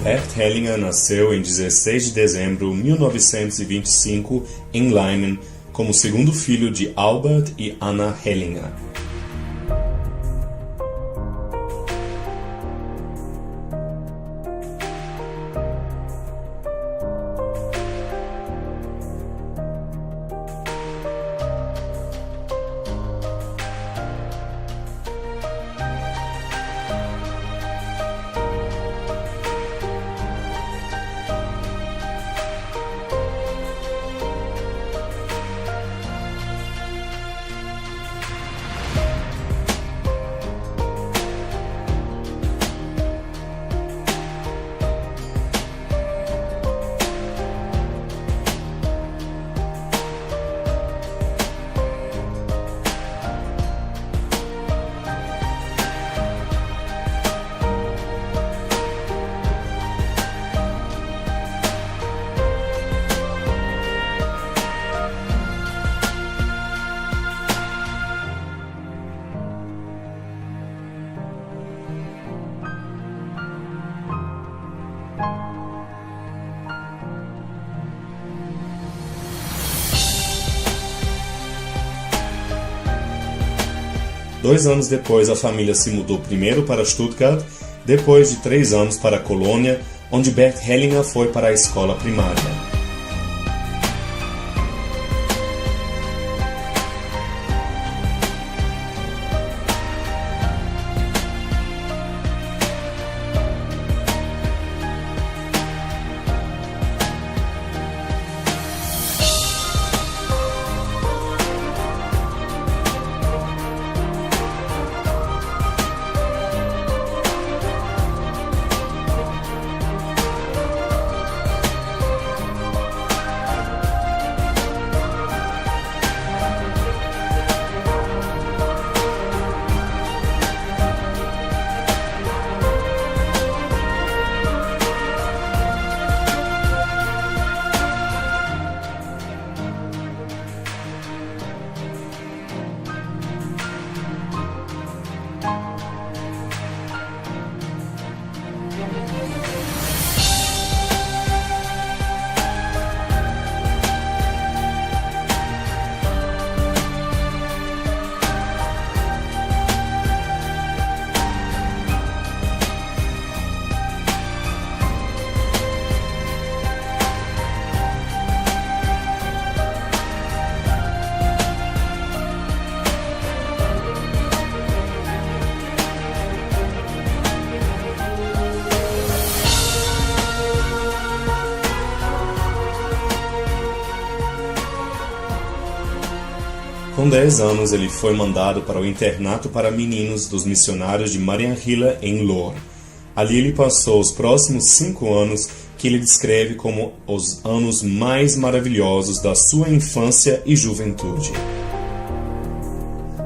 Bert Hellinger nasceu em 16 de dezembro de 1925 em Leimen, como segundo filho de Albert e Anna Hellinger. Dois anos depois, a família se mudou primeiro para Stuttgart, depois de 3 anos para Colônia, onde Bert Hellinger foi para a escola primária. Com 10 anos, ele foi mandado para o internato para meninos dos missionários de Mariannhila, em Lohr. Ali ele passou os próximos 5 anos, que ele descreve como os anos mais maravilhosos da sua infância e juventude.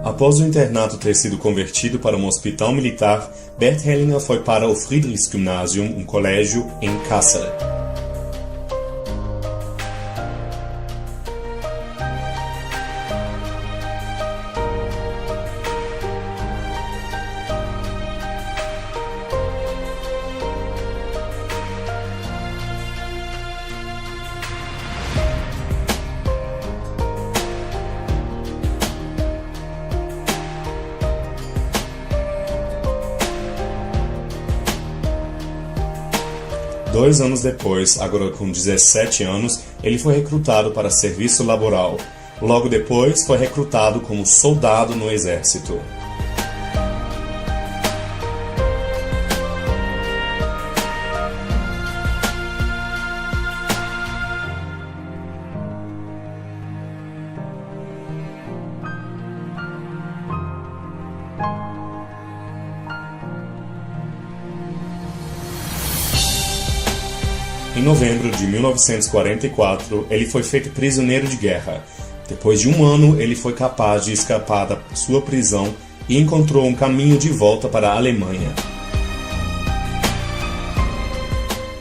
Após o internato ter sido convertido para um hospital militar, Bert Hellinger foi para o Friedrichsgymnasium, um colégio em Kassel. Dois anos depois, agora com 17 anos, ele foi recrutado para serviço laboral. Logo depois, foi recrutado como soldado no exército. Em novembro de 1944, ele foi feito prisioneiro de guerra. Depois de 1 ano, ele foi capaz de escapar da sua prisão e encontrou um caminho de volta para a Alemanha.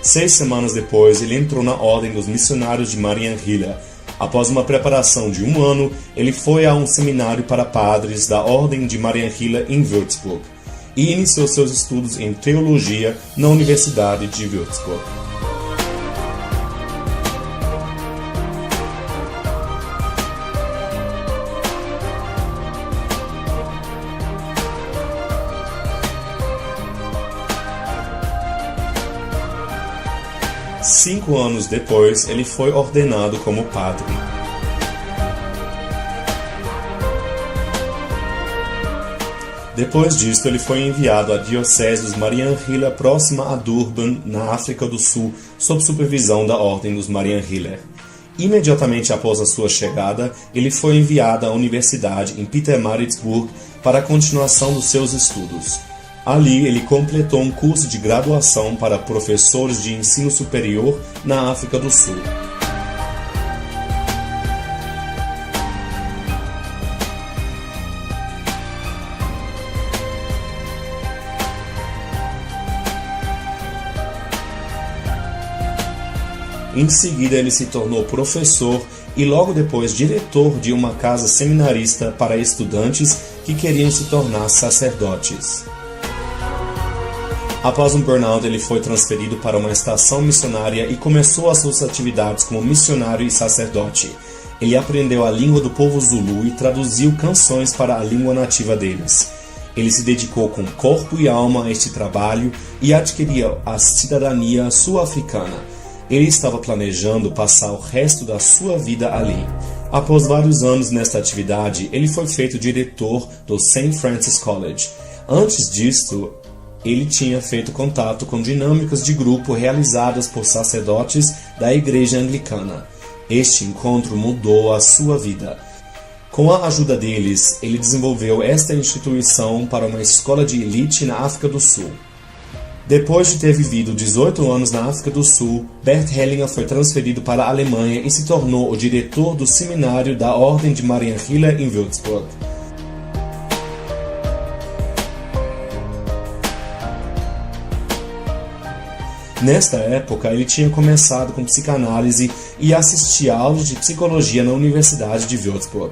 6 semanas depois, ele entrou na Ordem dos Missionários de Mariannhila. Após uma preparação de 1 ano, ele foi a um seminário para padres da Ordem de Mariannhila em Würzburg. e iniciou seus estudos em teologia na Universidade de Würzburg. Cinco anos depois, ele foi ordenado como padre. Depois disto, ele foi enviado à diocese dos Marianhiller, próxima a Durban, na África do Sul, sob supervisão da Ordem dos Marianhiller. Imediatamente após a sua chegada, ele foi enviado à universidade em Pietermaritzburg para a continuação dos seus estudos. Ali, ele completou um curso de graduação para professores de ensino superior na África do Sul. Em seguida, ele se tornou professor e logo depois diretor de uma casa seminarista para estudantes que queriam se tornar sacerdotes. Após um burnout, ele foi transferido para uma estação missionária e começou as suas atividades como missionário e sacerdote. Ele aprendeu a língua do povo Zulu e traduziu canções para a língua nativa deles. Ele se dedicou com corpo e alma a este trabalho e adquiriu a cidadania sul-africana. Ele estava planejando passar o resto da sua vida ali. Após vários anos nesta atividade, ele foi feito diretor do St. Francis College. Antes disto, ele tinha feito contato com dinâmicas de grupo realizadas por sacerdotes da Igreja Anglicana. Este encontro mudou a sua vida. Com a ajuda deles, ele desenvolveu esta instituição para uma escola de elite na África do Sul. Depois de ter vivido 18 anos na África do Sul, Bert Hellinger foi transferido para a Alemanha e se tornou o diretor do seminário da Ordem de Marianhiller em Würzburg. Nesta época, ele tinha começado com psicanálise e assistia a aulas de psicologia na Universidade de Würzburg.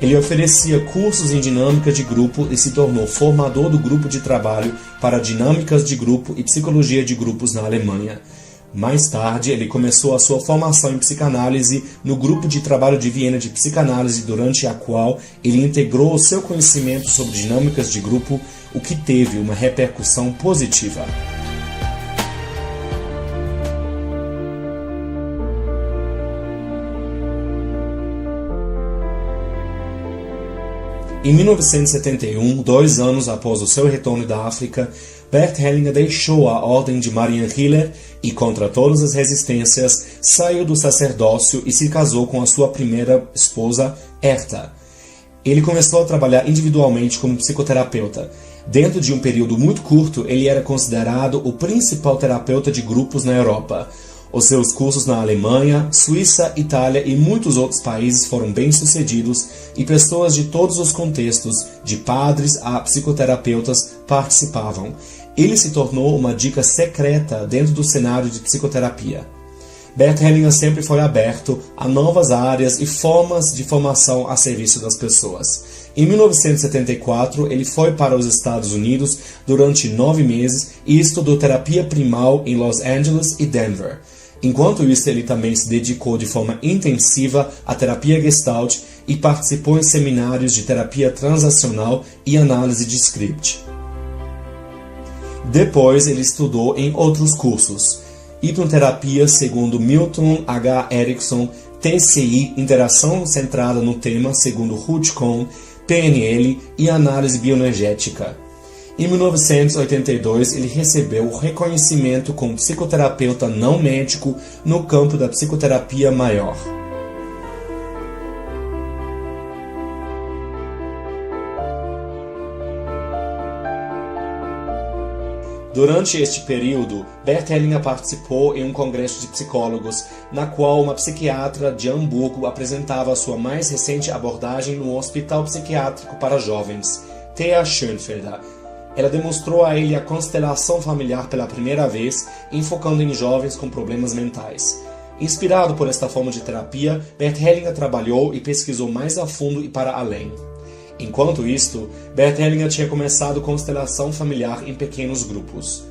Ele oferecia cursos em dinâmica de grupo e se tornou formador do grupo de trabalho para dinâmicas de grupo e psicologia de grupos na Alemanha. Mais tarde, ele começou a sua formação em psicanálise no grupo de trabalho de Viena de psicanálise, durante a qual ele integrou o seu conhecimento sobre dinâmicas de grupo, o que teve uma repercussão positiva. Em 1971, 2 anos após o seu retorno da África, Bert Hellinger deixou a Ordem de Marianhiller e, contra todas as resistências, saiu do sacerdócio e se casou com a sua primeira esposa, Herta. Ele começou a trabalhar individualmente como psicoterapeuta. Dentro de um período muito curto, ele era considerado o principal terapeuta de grupos na Europa. Os seus cursos na Alemanha, Suíça, Itália e muitos outros países foram bem-sucedidos e pessoas de todos os contextos, de padres a psicoterapeutas, participavam. Ele se tornou uma dica secreta dentro do cenário de psicoterapia. Bert Hellinger sempre foi aberto a novas áreas e formas de formação a serviço das pessoas. Em 1974, ele foi para os Estados Unidos durante 9 meses e estudou terapia primal em Los Angeles e Denver. Enquanto isso, ele também se dedicou de forma intensiva à terapia Gestalt e participou em seminários de terapia transacional e análise de script. Depois, ele estudou em outros cursos: hipnoterapia segundo Milton H. Erickson, TCI, interação centrada no tema segundo Ruth Kohn, PNL e análise bioenergética. Em 1982, ele recebeu o reconhecimento como psicoterapeuta não médico no campo da psicoterapia maior. Durante este período, Bert Hellinger participou em um congresso de psicólogos, na qual uma psiquiatra de Hamburgo apresentava sua mais recente abordagem no Hospital Psiquiátrico para Jovens, Thea Schönfelder. Ela demonstrou a ele a constelação familiar pela primeira vez, enfocando em jovens com problemas mentais. Inspirado por esta forma de terapia, Bert Hellinger trabalhou e pesquisou mais a fundo e para além. Enquanto isto, Bert Hellinger tinha começado constelação familiar em pequenos grupos.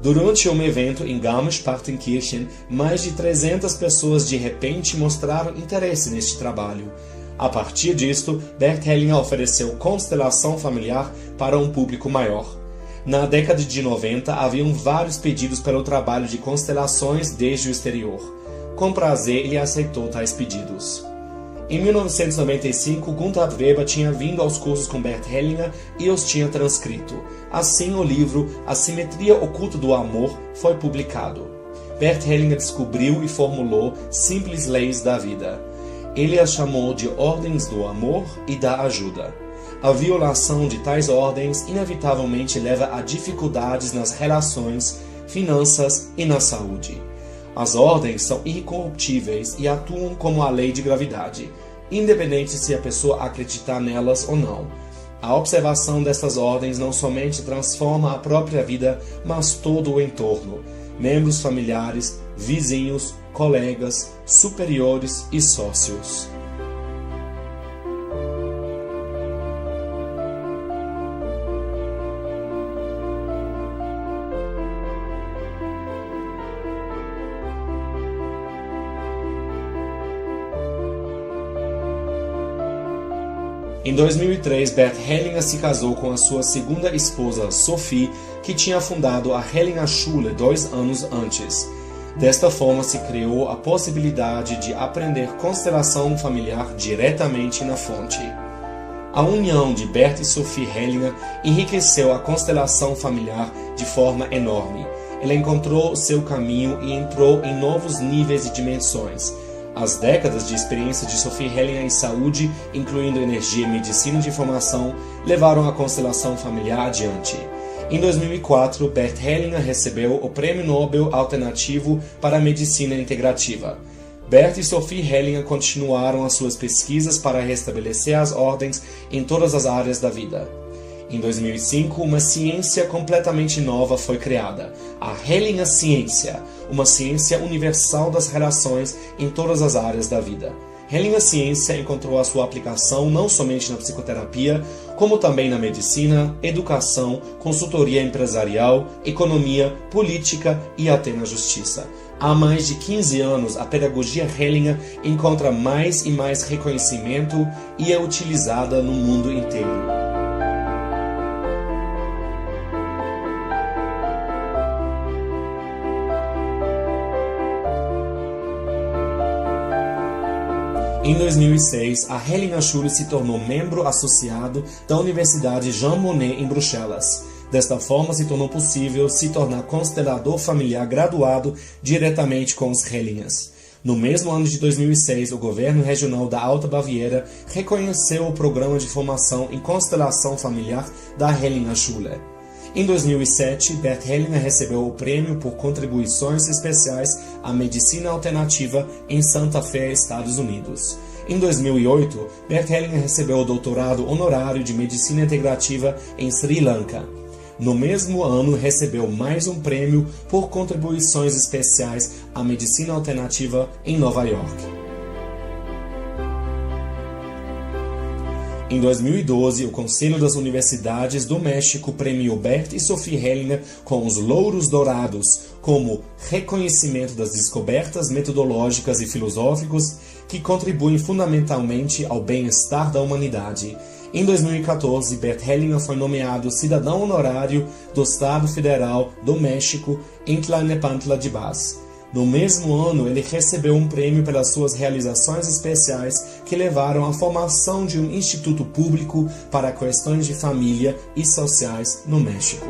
Durante um evento em Garmisch-Partenkirchen, mais de 300 pessoas de repente mostraram interesse neste trabalho. A partir disto, Bert Hellinger ofereceu constelação familiar para um público maior. Na década de 90, haviam vários pedidos pelo trabalho de constelações desde o exterior. Com prazer, ele aceitou tais pedidos. Em 1995, Gunther Weber tinha vindo aos cursos com Bert Hellinger e os tinha transcrito. Assim, o livro A Simetria Oculta do Amor foi publicado. Bert Hellinger descobriu e formulou simples leis da vida. Ele as chamou de ordens do amor e da ajuda. A violação de tais ordens inevitavelmente leva a dificuldades nas relações, finanças e na saúde. As ordens são incorruptíveis e atuam como a lei de gravidade, independente se a pessoa acreditar nelas ou não. A observação dessas ordens não somente transforma a própria vida, mas todo o entorno, membros familiares, vizinhos, colegas, superiores e sócios. Em 2003, Bert Hellinger se casou com a sua segunda esposa, Sophie, que tinha fundado a Hellinger Schule 2 anos antes. Desta forma, se criou a possibilidade de aprender constelação familiar diretamente na fonte. A união de Bert e Sophie Hellinger enriqueceu a constelação familiar de forma enorme. Ela encontrou seu caminho e entrou em novos níveis e dimensões. As décadas de experiência de Sophie Hellinger em saúde, incluindo energia e medicina de informação, levaram a constelação familiar adiante. Em 2004, Bert Hellinger recebeu o Prêmio Nobel Alternativo para a Medicina Integrativa. Bert e Sophie Hellinger continuaram as suas pesquisas para restabelecer as ordens em todas as áreas da vida. Em 2005, uma ciência completamente nova foi criada, a Hellinger Ciência, uma ciência universal das relações em todas as áreas da vida. Hellinger Ciência encontrou a sua aplicação não somente na psicoterapia, como também na medicina, educação, consultoria empresarial, economia, política e até na justiça. Há mais de 15 anos, a pedagogia Hellinger encontra mais e mais reconhecimento e é utilizada no mundo inteiro. Em 2006, a Hellinger Schule se tornou membro associado da Universidade Jean Monnet em Bruxelas. Desta forma, se tornou possível se tornar constelador familiar graduado diretamente com os Hellingers. No mesmo ano de 2006, o governo regional da Alta Baviera reconheceu o programa de formação em constelação familiar da Hellinger Schule. Em 2007, Bert Hellinger recebeu o prêmio por contribuições especiais à medicina alternativa em Santa Fé, Estados Unidos. Em 2008, Bert Hellinger recebeu o doutorado honorário de medicina integrativa em Sri Lanka. No mesmo ano, recebeu mais um prêmio por contribuições especiais à medicina alternativa em Nova York. Em 2012, o Conselho das Universidades do México premiou Bert e Sophie Hellinger com os Louros Dourados, como reconhecimento das descobertas metodológicas e filosóficas que contribuem fundamentalmente ao bem-estar da humanidade. Em 2014, Bert Hellinger foi nomeado cidadão honorário do Estado Federal do México em Tlalnepantla de Paz. No mesmo ano, ele recebeu um prêmio pelas suas realizações especiais que levaram à formação de um instituto público para questões de família e sociais no México.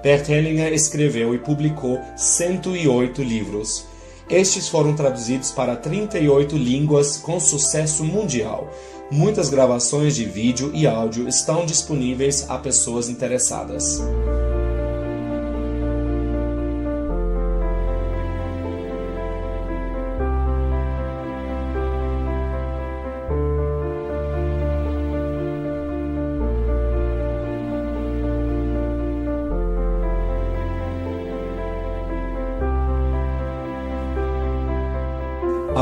Bert Hellinger escreveu e publicou 108 livros. Estes foram traduzidos para 38 línguas com sucesso mundial. Muitas gravações de vídeo e áudio estão disponíveis a pessoas interessadas.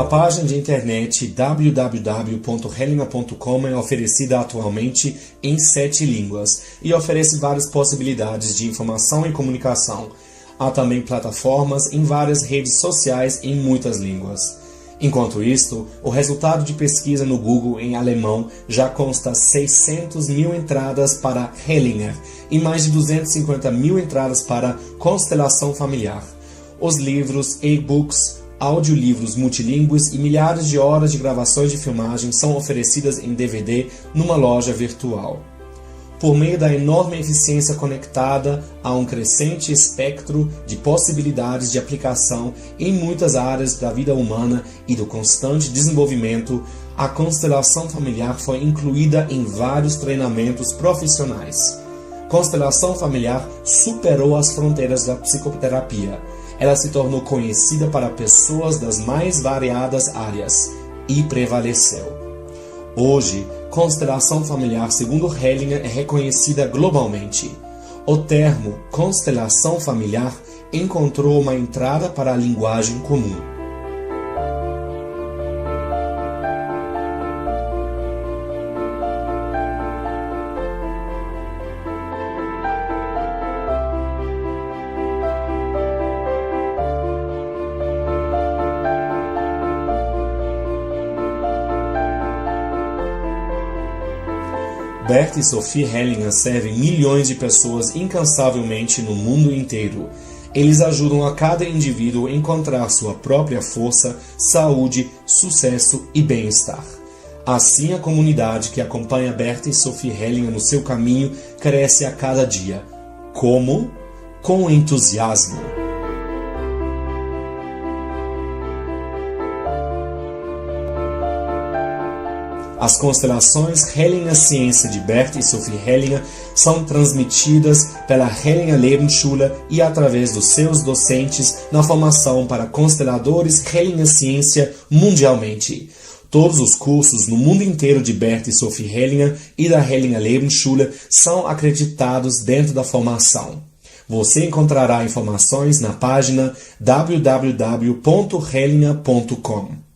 A página de internet www.hellinger.com é oferecida atualmente em 7 línguas e oferece várias possibilidades de informação e comunicação. Há também plataformas em várias redes sociais em muitas línguas. Enquanto isto, o resultado de pesquisa no Google em alemão já consta 600 mil entradas para Hellinger e mais de 250 mil entradas para Constelação Familiar. Os livros, e-books, audiolivros multilingües e milhares de horas de gravações de filmagem são oferecidas em DVD numa loja virtual. Por meio da enorme eficiência conectada a um crescente espectro de possibilidades de aplicação em muitas áreas da vida humana e do constante desenvolvimento, a constelação familiar foi incluída em vários treinamentos profissionais. Constelação familiar superou as fronteiras da psicoterapia. Ela se tornou conhecida para pessoas das mais variadas áreas e prevaleceu. Hoje, constelação familiar, segundo Hellinger, é reconhecida globalmente. O termo constelação familiar encontrou uma entrada para a linguagem comum. Bert e Sophie Hellinger servem milhões de pessoas incansavelmente no mundo inteiro. Eles ajudam a cada indivíduo a encontrar sua própria força, saúde, sucesso e bem-estar. Assim, a comunidade que acompanha Bert e Sophie Hellinger no seu caminho cresce a cada dia. Como? Com entusiasmo. As constelações Hellinger Ciência de Bert e Sophie Hellinger são transmitidas pela Hellinger Lebensschule e através dos seus docentes na formação para consteladores Hellinger Ciência mundialmente. Todos os cursos no mundo inteiro de Bert e Sophie Hellinger e da Hellinger Lebensschule são acreditados dentro da formação. Você encontrará informações na página www.hellinger.com.